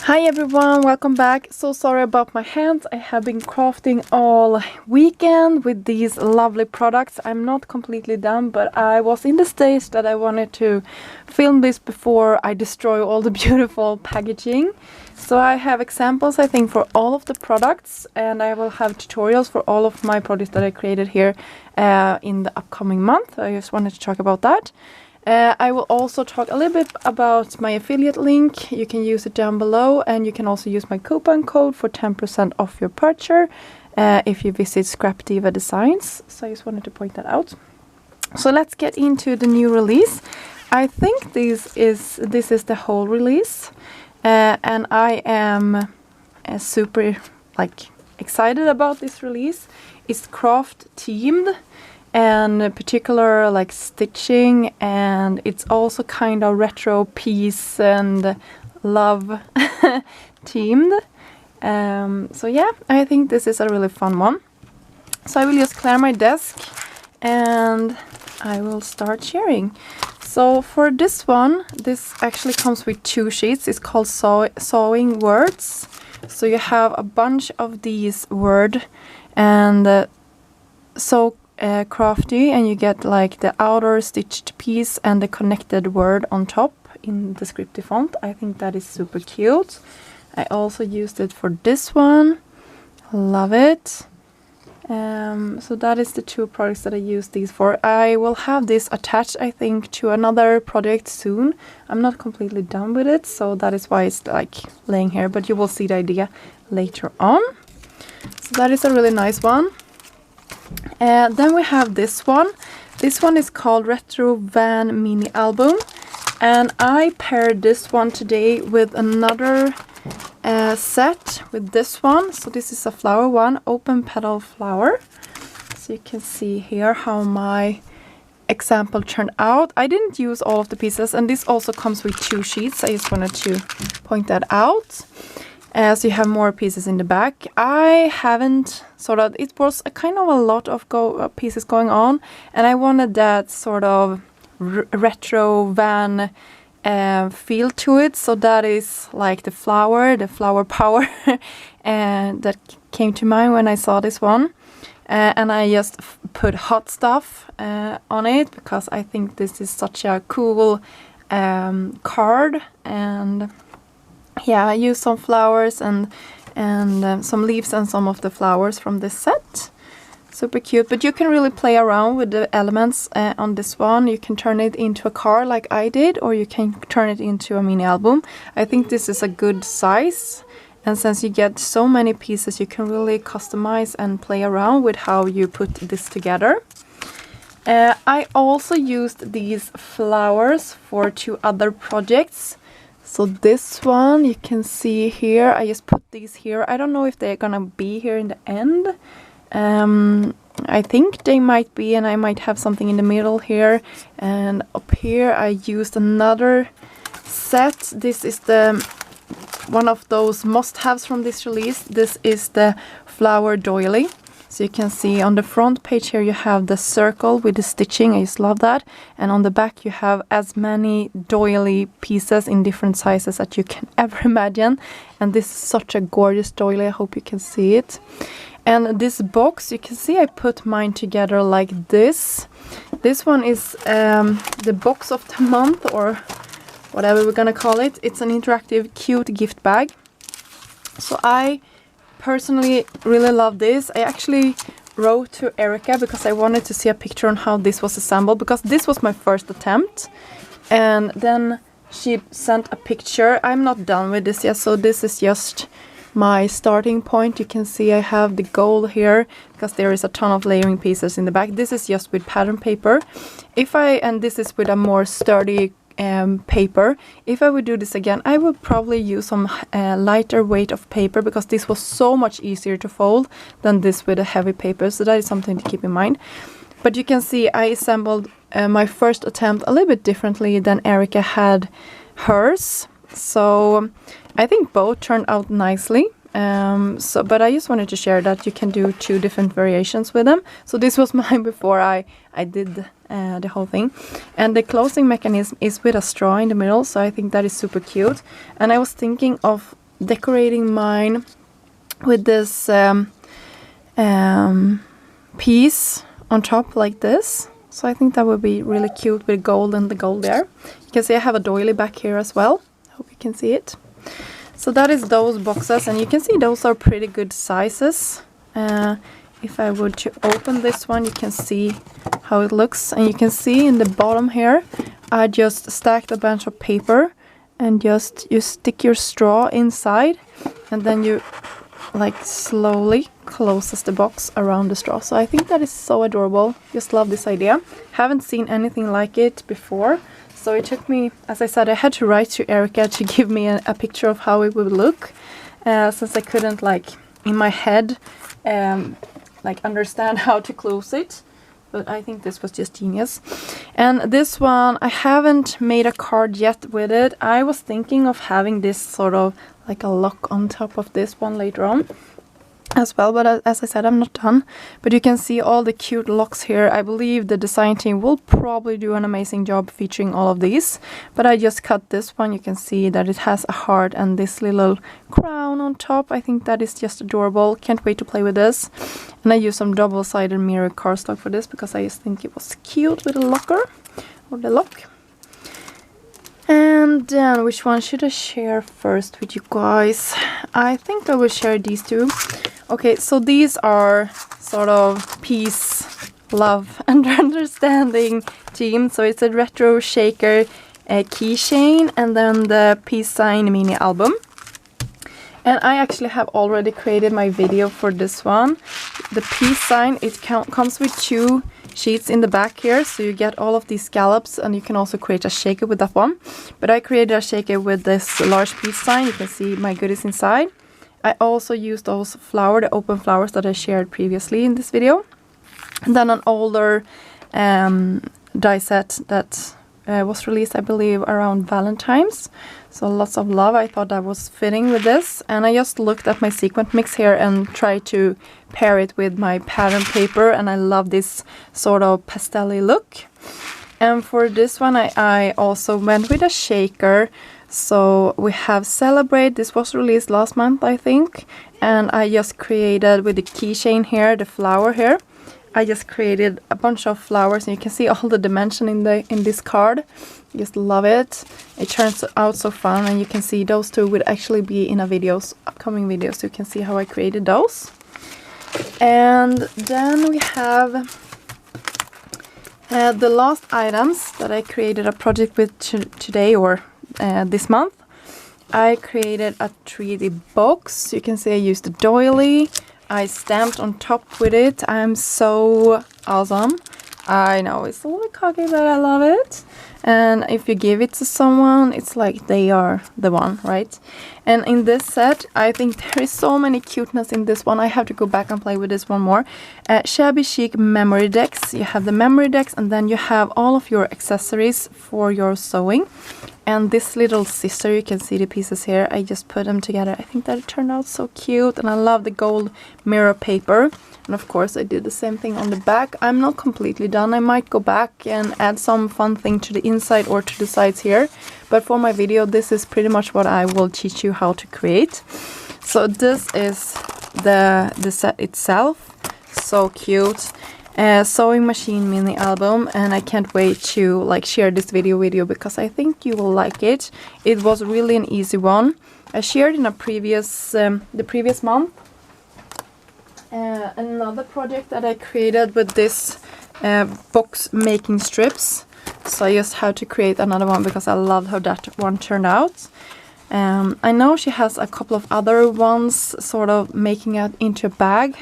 Hi everyone, welcome back. So sorry about my hands. I have been crafting all weekend with these lovely products. I'm not completely done, but I was in the stage that I wanted to film this before I destroy all the beautiful packaging. So I have examples, I think, for all of the products, and I will have tutorials for all of my products that I created here in the upcoming month. I just wanted to talk about that. I will also talk a little bit about my affiliate link. You can use it down below, and you can also use my coupon code for 10% off your purchase if you visit Scrap Diva Designs. So I just wanted to point that out. So let's get into the new release. I think this is the whole release, and I am super excited about this release. It's craft themed, and particular like stitching, and it's also kind of retro peace and love themed. So yeah, I think this is a really fun one. So I will just clear my desk and I will start sharing. So for this one, this actually comes with 2 sheets. It's called Sewing Words. So you have a bunch of these words, and so crafty, and you get like the outer stitched piece and the connected word on top in descriptive font. I think that is super cute. I also used it for this one. Love it. So that is the 2 products that I use these for. I will have this attached, I think, to another project soon. I'm not completely done with it, so that is why it's like laying here, but you will see the idea later on. So that is a really nice one. Then we have this one. This one is called Retro Van Mini Album, and I paired this one today with another set with this one. So this is a flower one, open petal flower. So you can see here how my example turned out. I didn't use all of the pieces, and this also comes with 2 sheets. I just wanted to point that out. So you have more pieces in the back. I haven't it was a kind of a lot of pieces going on, and I wanted that sort of retro van feel to it. So that is like the flower power and that came to mind when I saw this one. And I just put hot stuff on it because I think this is such a cool card. And yeah, I used some flowers and some leaves and some of the flowers from this set. Super cute, but you can really play around with the elements on this one. You can turn it into a card like I did, or you can turn it into a mini album. I think this is a good size, and since you get so many pieces, you can really customize and play around with how you put this together. I also used these flowers for 2 other projects. So this one, you can see here, I just put these here. I don't know if they're gonna be here in the end. I think they might be, and I might have something in the middle here. And up here I used another set. This is one of those must-haves from this release. This is the flower doily. So you can see on the front page here you have the circle with the stitching. I just love that. And on the back you have as many doily pieces in different sizes that you can ever imagine. And this is such a gorgeous doily. I hope you can see it. And this box, you can see I put mine together like this. This one is the box of the month, or whatever we're gonna call it. It's an interactive cute gift bag. So I personally really love this. I actually wrote to Erica because I wanted to see a picture on how this was assembled, because this was my first attempt, and then she sent a picture. I'm not done with this yet, so this is just my starting point. You can see I have the gold here because there is a ton of layering pieces in the back. This is just with pattern paper. And this is with a more sturdy paper. If I would do this again, I would probably use some lighter weight of paper, because this was so much easier to fold than this with a heavy paper. So that is something to keep in mind. But you can see I assembled my first attempt a little bit differently than Erica had hers. So I think both turned out nicely. But I just wanted to share that you can do 2 different variations with them. So this was mine before I did the whole thing. And the closing mechanism is with a straw in the middle, so I think that is super cute. And I was thinking of decorating mine with this piece on top like this. So I think that would be really cute with gold and the gold there. You can see I have a doily back here as well. I hope you can see it. So that is those boxes, and you can see those are pretty good sizes. If I were to open this one, you can see how it looks, and you can see in the bottom here I just stacked a bunch of paper, and you stick your straw inside, and then you like slowly closes the box around the straw. So I think that is so adorable. Just love this idea. Haven't seen anything like it before, so it took me, as I said, I had to write to Erica to give me a picture of how it would look, since I couldn't like in my head like understand how to close it. But I think this was just genius. And this one, I haven't made a card yet with it. I was thinking of having this sort of like a lock on top of this one later on as well, but as I said, I'm not done. But you can see all the cute locks here. I believe the design team will probably do an amazing job featuring all of these, but I just cut this one. You can see that it has a heart and this little crown on top. I think that is just adorable. Can't wait to play with this. And I used some double-sided mirror cardstock for this because I just think it was cute with a locker or the lock. And then which one should I share first with you guys? I think I will share these two. Okay, so these are sort of peace, love and understanding team. So it's a retro shaker keychain, and then the peace sign mini album. And I actually have already created my video for this one. The peace sign, it comes with 2 sheets in the back here, so you get all of these scallops, and you can also create a shaker with that one. But I created a shaker with this large peace sign. You can see my goodies inside. I also used those the open flowers that I shared previously in this video. And then an older die set that was released, I believe, around Valentine's. So lots of love. I thought that was fitting with this. And I just looked at my sequin mix here and tried to pair it with my pattern paper. And I love this sort of pastel-y look. And for this one, I also went with a shaker. So we have Celebrate. This was released last month, I think. And I just created with the keychain here, the flower here. I just created a bunch of flowers, and you can see all the dimension in this card. Just love it. It turns out so fun, and you can see those two would actually be in upcoming videos, so you can see how I created those. And then we have the last items that I created a project with today or this month. I created a 3D box. You can see I used a doily. I stamped on top with it. I'm so awesome. I know it's a little cocky, but I love it. And if you give it to someone, it's like they are the one, right? And in this set, I think there is so many cuteness in this one. I have to go back and play with this one more. Shabby Chic memory decks. You have the memory decks, and then you have all of your accessories for your sewing. And this little sister, you can see the pieces here. I just put them together. I think that it turned out so cute, and I love the gold mirror paper. And of course I did the same thing on the back. I'm not completely done. I might go back and add some fun thing to the inside or to the sides here. But for my video, this is pretty much what I will teach you how to create. So this is the set itself. So cute. Sewing machine mini album, and I can't wait to share this video with you because I think you will like it. It was really an easy one. I shared in a the previous month another project that I created with this box making strips. So I just had to create another one because I loved how that one turned out. I know she has a couple of other ones sort of making it into a bag.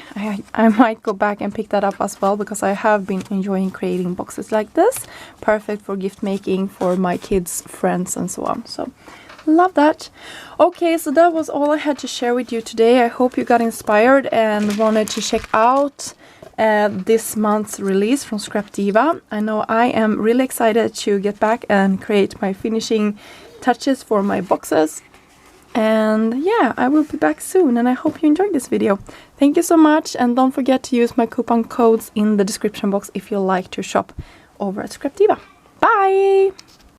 I might go back and pick that up as well because I have been enjoying creating boxes like this. Perfect for gift making for my kids, friends and so on. So love that. Okay, so that was all I had to share with you today. I hope you got inspired and wanted to check out this month's release from Scrap Diva. I know I am really excited to get back and create my finishing touches for my boxes. And yeah, I will be back soon, and I hope you enjoyed this video. Thank you so much, and don't forget to use my coupon codes in the description box if you like to shop over at Scrap Diva. Bye!